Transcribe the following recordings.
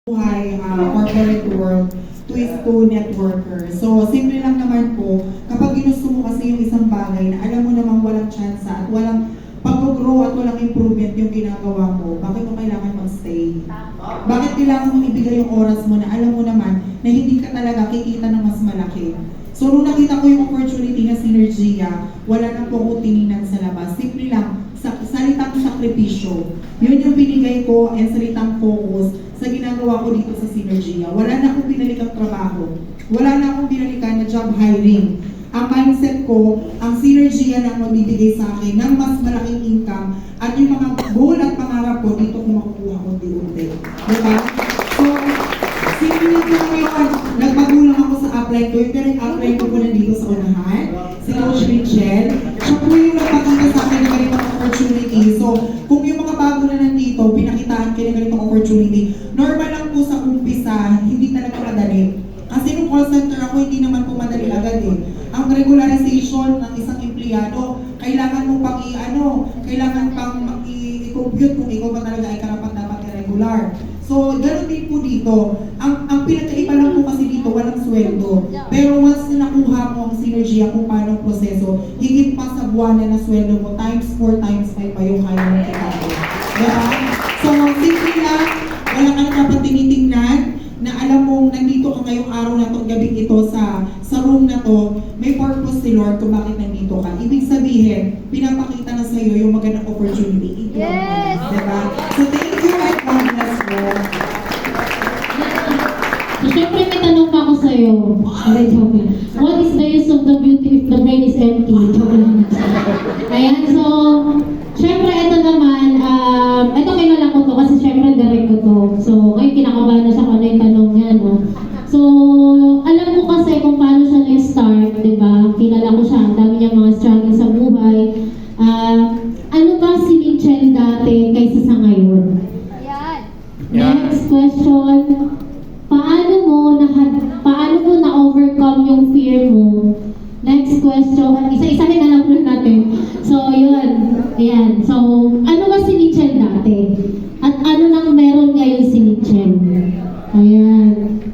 buhay, corporate world, to networker. So, simple lang naman po, kapag ginusto mo kasi yung isang bagay na alam mo namang walang chance at walang pag-grow at walang improvement yung ginagawa mo, bakit mo kailangan mag-stay? Bakit kailangan mong ibigay yung oras mo na alam mo naman na hindi ka talaga kikita ng mas malaki? So, nung nakita ko yung opportunity na Synergia, wala na po ako tiningnan sa labas. Simple lang, salitang sakripisyo. Yun yung binigay ko and salitang focus sa ginagawa ko dito sa Synergia. Wala na akong binalikang trabaho. Wala na akong binalikan na job hiring. Ang mindset ko, ang Synergia na magbibigay sa akin ng mas malaking income at yung mga goal at pangarap ko, dito ko makukuha unti-unti. Diba? So, simple lang po ngayon, nagpagulang ako sa upline ko. Yung upline ko po nandito sa unahan, si Coach Rachel. Siya po yung nagpakita sa akin ng ganitong opportunity. So, kung yung mga bago na nandito, pinakitaan kayo ng ganitong opportunity, normal lang po sa umpisa, hindi talaga madali. Kasi nung call center ako, hindi naman po madali agad eh. Ang regularization ng isang empleyado, kailangan mo pang kailangan pang i-compute kung ikaw ba talaga ay karapat dapat i-regular. So, ganoon din po dito. Ang pinagkaiba lang po kasi dito, walang sweldo. Pero once na nakuha mo ang Synergia kung paano ang proseso, higit pa sa buwanan na sweldo mo, times 4, times 5 pa yung kaya mo kita. Diba? So, simple lang, wala ka na dapat tinitingnan na alam mong nandito ka ngayong araw na to, gabing ito sa room na to, may purpose si Lord kung bakit nandito ka. Ibig sabihin, pinapakita na sa iyo yung magandang opportunity. Yes! Diba? So, thank you and God bless you. So, syempre may tanong pa ako sa'yo. Okay, joke lang. What is the use of the beauty if the brain is empty? Joke lang. Ayan, so, syempre ito naman, ito kilala ko to kasi syempre direct ko to. So, ngayon kinakabahan na siya kung ano yung tanong niya, no? So, alam ko kasi kung paano siya nag-start, di ba? Kilala ko siya, ang dami niya mga struggle sa buhay. Ano ba si Mitchell dati kaysa sa ngayon? Next question. Paano mo na-overcome yung fear mo? Next question. Isa-isahin na lang ulit natin. So, yun. Ayan. So, ano ba si Mitchell dati? At ano nang meron ngayon si Mitchell? Ayan.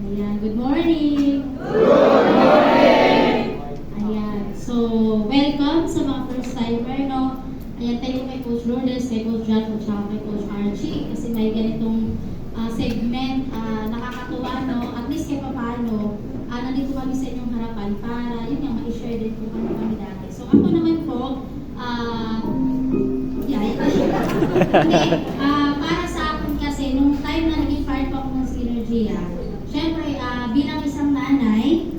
Ayan. Good morning. Good morning. Ayan. So, welcome sa mga first timer, no? Ayan, tayo kay Coach Lourdes, kay Coach John, at kay Coach Archie. Kasi may ganitong segment, nakakatuwa, no? At least kaya paano, nandito kami sa inyong harapan para, yun nga, ma-share din kung ano kami dati. So, ako naman po, para sa akin kasi, nung time na naging part po ako ng Synergia, syempre, bilang isang nanay,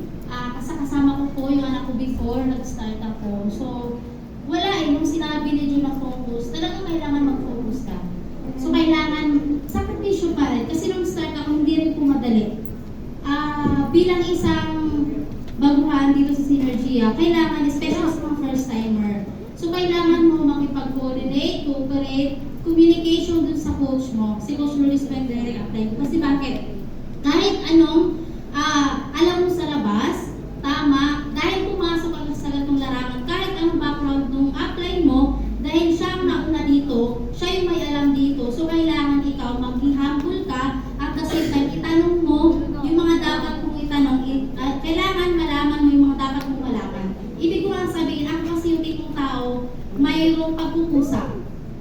kasama ko po yung anak ko before nag-start ako. So, wala nung sinabi ni Jun na focus, talagang kailangan mag-focus ka. So, kailangan, sakripisyo pa rin. Kasi nung start ako, hindi rin po madali. Bilang isang baguhan dito sa Synergia, kailangan, especially sa mga first-timer, so kailangan mo makipag-coordinate, cooperate, communication dun sa coach mo. Si Coach Lourdes pa yung direct apply ko. Kasi bakit? Kahit anong alam mo sa labas, tama, dahil pumasok ka sa ganitong larangan, kahit anong background nung apply mo, dahil siya ang nauna dito, siya yung may alam dito. So, kailangan ikaw mag-humble ka at the same time, itanong mo yung mga dapat mong itanong. Kailangan malaman mo yung mga dapat mong malaman. Ibig ko lang sabihin, ako kasi yung tipong tao, mayroong pagkukusa.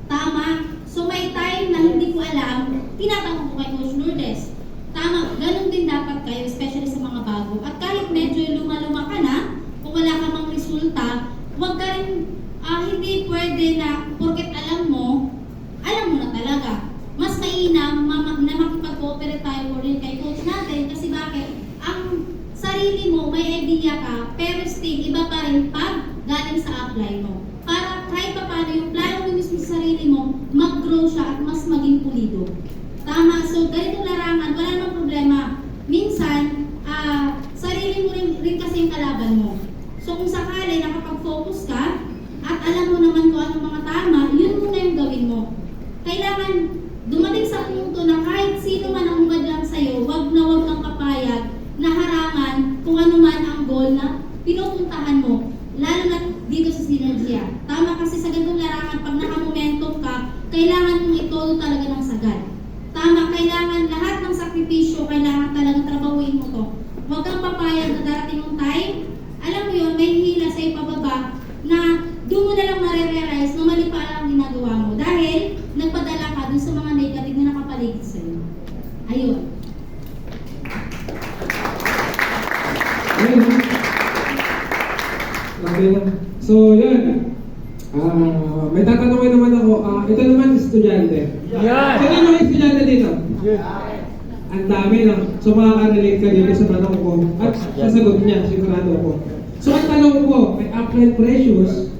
Tama? So, may time na hindi ko alam, tinatanong ko kay Coach Lourdes. Tama, ganun din dapat kayo, especially sa mga bago. At kahit medyo luma-luma ka na, kung wala ka mang resulta, huwag ka rin hindi pwede na porket alam mo na talaga. Mas mainam na makipag-cooperate tayo rin kay coach natin kasi bakit? Ang sarili mo, may idea ka, pero still, iba pa rin pag galing sa apply mo. Para kahit pa paano yung plano mo mismo sa sarili mo, mag-grow siya at mas maging pulido. Tama? So, ganitong larangan, wala namang problema. Minsan, sarili mo rin kasi yung kalaban mo. So, kung sakali nakapag-focus ka, at alam mo naman kung anong mga tama, yun muna yung gawin mo. Kailangan dumating sa punto na kahit sino man ang umad lang sa'yo, wag kang kapayag na harangan kung ano man ang goal na pinupuntahan mo. Lalo na dito sa Synergia. Tama kasi sa ganitong larangan, pag nakamomentum ka, kailangan mong ito talaga ng sagad. Tama, kailangan kailangan lahat ng sakripisyo, kailangan talagang trabahuin mo to. Huwag kang papayag na darating yung time, alam mo yun, may hila sa ipababa na doon mo na lang marirealize na mali pa lang ginagawa mo dahil nagpadala ka dun sa mga negative na nakapaligid sa'yo. Ayun. Ayun. Okay lang. So, yun. May tatanungin naman ako. Ito naman, estudyante. Yan! Sino yung mga estudyante dito? Ang dami, no? So, makaka-relate ka dito sa tanong ko. At sa sagot niya, sigurado ko. So, ang tanong ko, may applied pressures.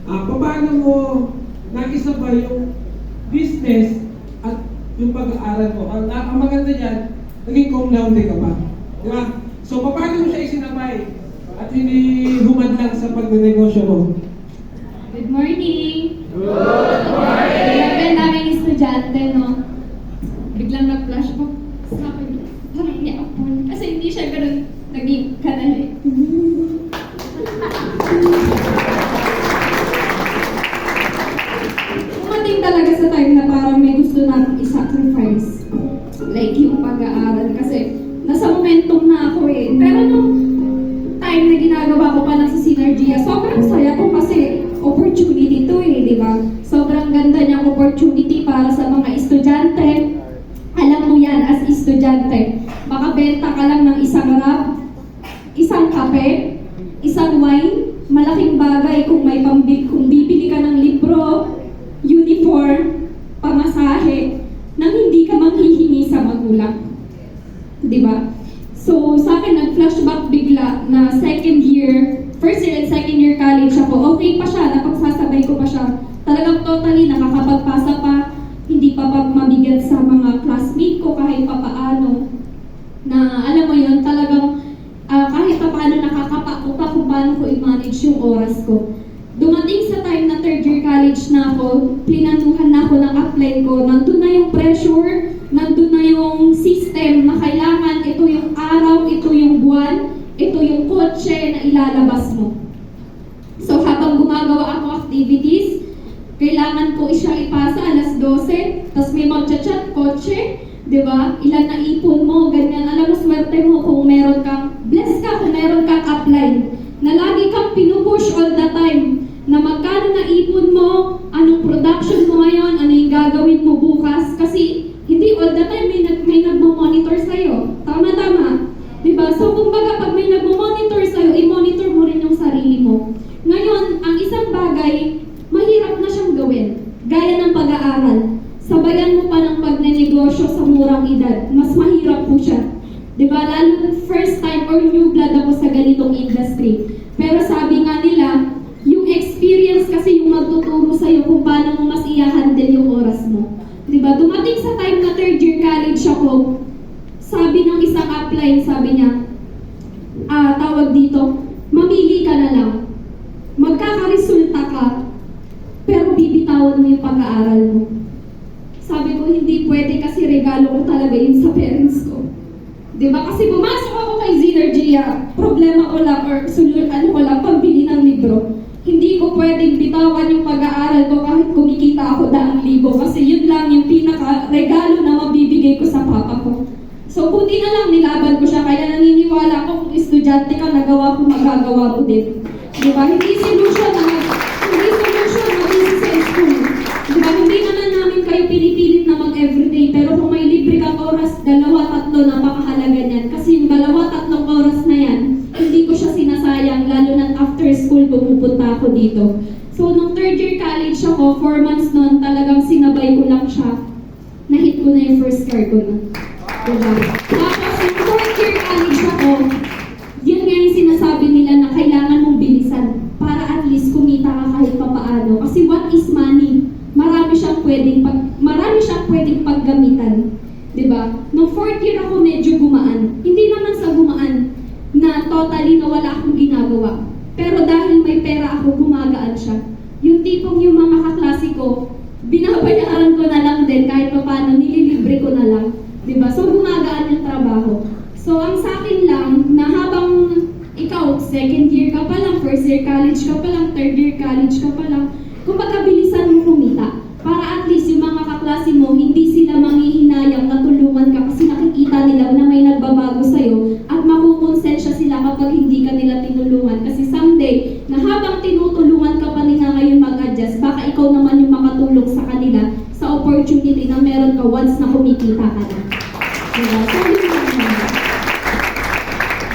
Paano mo nakisabay yung business at yung pag-aaral mo? Ang maganda dyan, naging cum laude ka pa. Di ba? So, paano mo siya isinabay at hindi humadlang sa pagnenegosyo mo? Good morning! Good morning! Grabe, ang daming estudyante, no? Biglang nag-flashback sa akin. Parang niapon. Kasi hindi siya ganun naging kanali. Umating talaga sa time na parang may gusto natin i-sacrifice. Like yung pag-aaral. Kasi nasa momentum na ako eh. Pero nung time na ginagawa ko pa lang sa Synergia, sobrang saya ko kasi opportunity to eh, di ba? Sobrang ganda niyang opportunity para sa mga estudyante. Alam mo yan, as estudyante, makabenta ka lang ng isang wrap, isang kape, isang wine, malaking bagay kung may kung bibili ka ng libro, uniform, pamasahe, nang hindi ka manghihingi sa magulang. Di ba? So, sa akin, nag-flashback bigla na first year and second year college ako. Okay pa siya, napagsasabay ko pa siya. Talagang totally nakakapagpasa pa, hindi pa mabigat sa mga classmate ko kahit pa paano. Na alam mo yun, talagang kahit pa paano nakakapakupa kung paano ko i-manage yung oras ko. Dumating sa time na third year college na ako, plinanuhan na ako ng apply ko, nandun na yung pressure, nandun na yung system na kailangan, ito yung araw, ito yung buwan, ito yung kotse na ilalabas mo. So habang gumagawa ako activities, kailangan ko siya ipasa alas 12, tapos may magchat-chat, kotse, di ba? Ilan na ipon mo, ganyan. Alam mo, swerte mo kung meron kang, bless ka kung meron kang upline, na lagi kang pinupush all the time, na magkano na ipon mo, anong production mo ngayon, ano yung gagawin mo bukas, kasi hindi all the time may nagmo-monitor sa'yo. Tama-tama. Diba? So, kumbaga, pag may nagmo-monitor sa'yo, i-monitor mo rin yung sarili mo. Ngayon, ang isang bagay, mahirap na siyang gawin. Gaya ng pag-aaral. Sabayan mo pa ng pagnenegosyo sa murang edad. Mas mahirap po siya. Diba? Lalo first time or new blood ako sa ganitong industry. Pero sabi nga nila, yung experience kasi yung magtuturo sa'yo kung paano mo mas i-handle yung oras mo. Diba? Dumating sa time na third year college ako, sabi ng isang upline, sabi niya, tawag dito, mamili ka na lang. Magkakaresulta ka, pero bibitawan mo yung pag-aaral mo. Sabi ko, hindi pwede kasi regalo ko talaga yun sa parents ko. Diba? Kasi pumasok ako kay Synergia, problema ko lang, or ko lang, pambili ng libro. Hindi ko pwedeng bitawan yung pag-aaral ko kahit kumikita ako 100,000 kasi yun lang yung pinaka-regalo na mabibigay ko sa papa ko. So, buti na lang nilaban ko siya, kaya naniniwala ko kung estudyante ka, nagawa ko, magagawa mo din. Diba? Hindi solution na mag-easy sa school. Diba? Hindi naman namin kayo pinipilit na mag-everyday, pero kung may libre kang oras, 2-3, napakahalaga niyan. Kasi yung 2-3 oras na yan, hindi ko siya sinasayang, lalo na after school, pumupunta ako dito. So, nung third year college ako, 4 months noon, talagang sinabay ko lang siya. Na-hit ko na yung first car ko na. Diba? Tapos, yung fourth year college ako, yun nga yung sinasabi nila na kailangan mong bilisan para at least kumita ka kahit papaano. Kasi what is money? Marami siyang pwedeng paggamitan. Diba? Nung fourth year ako medyo gumaan. Hindi naman sa gumaan na totally na wala akong ginagawa. Pero dahil may pera ako, gumagaan siya. Yung tipong yung mga kaklase ko, binabayaran ko na lang din kahit paano, nililibre ko na lang. Diba? So, gumagaan yung trabaho. So, ang sa akin lang, na habang ikaw, second year ka pa lang, first year college ka pa lang, third year college ka pa lang, kumbaga bilisan mo kumita. Para at least yung mga kaklase mo, hindi sila manghihinayang na tulungan makikita nila na may nagbabago sa'yo at makukonsensya sila kapag hindi ka nila tinulungan. Kasi someday, na habang tinutulungan ka pa nila ngayon mag-adjust, baka ikaw naman yung makatulong sa kanila sa opportunity na meron ka once na kumikita ka na. Diba? So, yun lang naman.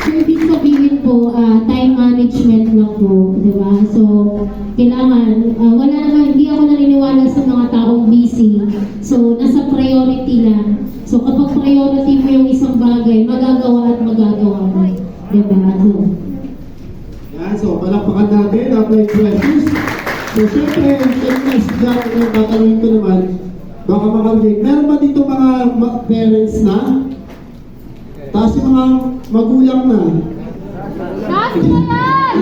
So, ibig sabihin po, time management lang po, di ba? So, kailangan, wala naman, hindi ako naniniwala sa mga taong busy. So, nasa priority lang. So, kapag priority mo yung isang bagay, magagawa at magagawa mo. Di ba? So, Yan, so palakpakan natin ang play pressures. So syempre, yung next job na tatanungin ko naman, baka makanggit. Meron ba dito mga parents na? Tapos yung mga magulang na? Taas mo yan!